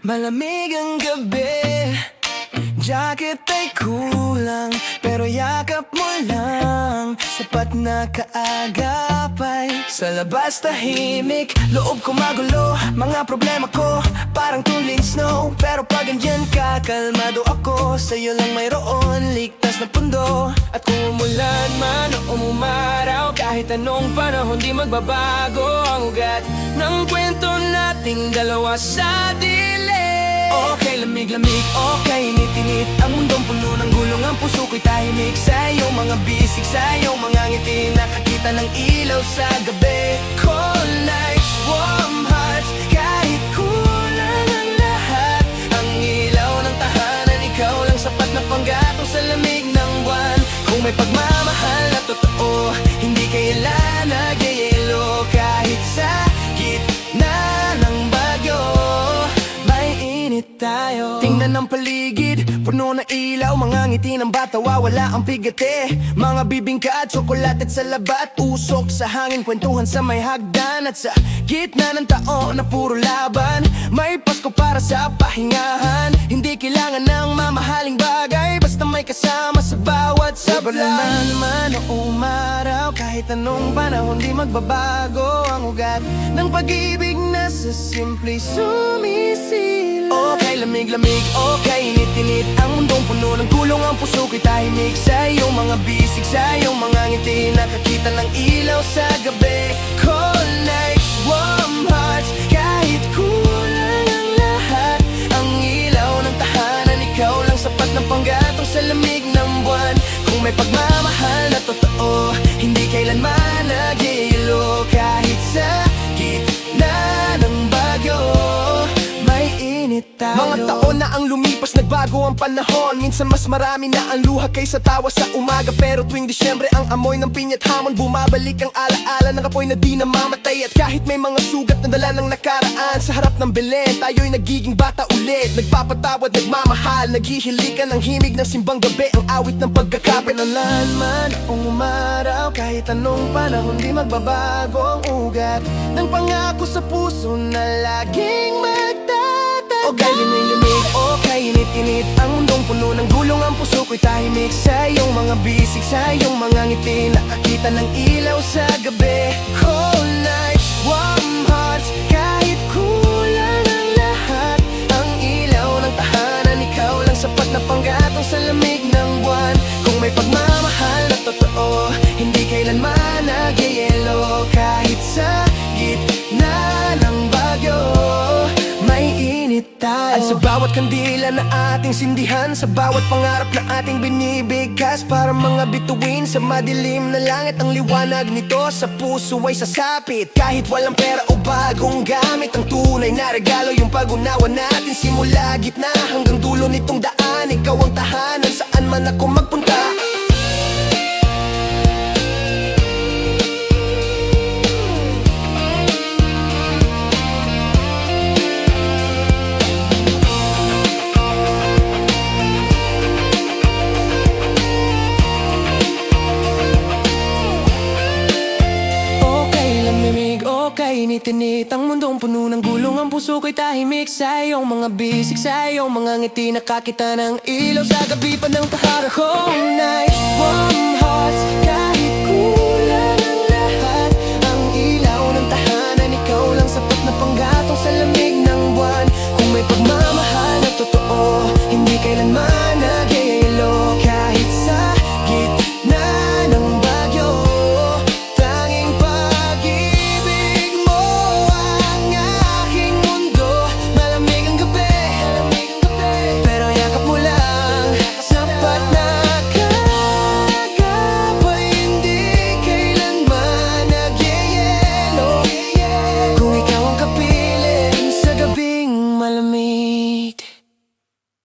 Malamig ang gabi, jacket ay kulang, pero yakap mo lang, sapat na kaagapay. Sa labas tahimik, loob ko magulo, mga problema ko parang tuling snow. Pero pag andyan ka, kalmado ako, sa'yo lang mayroon ligtas na pundo. At kung umulan man o umaraw, kahit anong panahon di magbabago ang ugat ng kwento nating dalawa sa dilim. Okay, lamig-lamig, okay, init-init ang mundong puno ng gulong, ang puso ko'y tahimik sa iyong mga bisig, sa iyong mga ngiti, nakakita ng ilaw sa gabi. Cold nights, warm hearts, kahit kulang ang lahat, ang ilaw ng tahanan, ikaw lang sapat na panggatong sa lamig ng buwan. Kung may pagmamahal na totoo, hindi kailan nagyayelo, kahit sa gitna ng bagyo tayo. Tingnan ng paligid, puno ng ilaw, mga ngiti ng bata, wala ang bigate. Mga bibingka at tsokolate sa labat, usok sa hangin, kwentuhan sa may hagdan. At sa gitna ng taon na puro laban, may Pasko para sa pahingahan. Hindi kailangan ng mamahaling bagay, basta may kasama sa bawat sablay. Man o umaraw, kahit anong panahon di magbabago ang ugat ng pag-ibig na sa simple sumisil. Okay, lamig-lamig, okay, init-init ang mundong puno ng gulong, ang puso ko'y tahimik sa iyong mga bisig, sa iyong mga ngiti, nakakita ng ilaw sa gabi. Cold nights, warm hearts, kahit kulang ang lahat, ang ilaw ng tahanan, ikaw lang sapat na panggatong sa lamig ng buwan. Kung may pagmamahal na totoo, hindi kailanman nagyayelo, kahit sa gitna ng bagyo tayo. Mga taon na ang lumipas, nagbago ang panahon. Minsan mas marami na ang luha kaysa tawa sa umaga. Pero tuwing Disyembre, ang amoy ng piñat hamon, bumabalik ang alaala ng apoy na di namamatay. At kahit may mga sugat na dala ng nakaraan, sa harap ng Belen, tayo'y nagiging bata ulit. Nagpapatawad, nagmamahal, naghihilikan ng himig ng simbang gabi, ang awit ng pagkakapit. Nalan man o umaraw, kahit anong panahon di magbabago ang ugat ng pangako sa puso na laging okay, lamig-lamig, okay, init-init ang mundong puno ng gulong, ang puso ko'y tahimik sa iyong mga bisig, sa iyong mga ngiti, nakakita ng ilaw sa gabi. Cold nights, warm hearts, kahit kulang ang lahat, ang ilaw ng tahanan, ikaw lang sapat na panggatong sa lamig ng buwan. Kung may pagmamahal na totoo, hindi kailanman nagyayelo, kahit sa gitna ng bagyo tayo. At sa bawat kandila na ating sindihan, sa bawat pangarap na ating binibigkas, para mga bituin sa madilim na langit, ang liwanag nito sa puso ay sasapit. Kahit walang pera o bagong gamit, ang tunay na regalo yung pag-unawa natin. Simula gitna hanggang dulo nitong daan, ikaw ang tahanan saan man ako magpunta. Okay, init-init ang mundong puno ng gulong, ang puso ko'y tahimik sa iyong mga bisig, sa iyong mga ngiti, nakakita ng ilaw sa gabi pa ng tahara. Cold nights, warm hearts,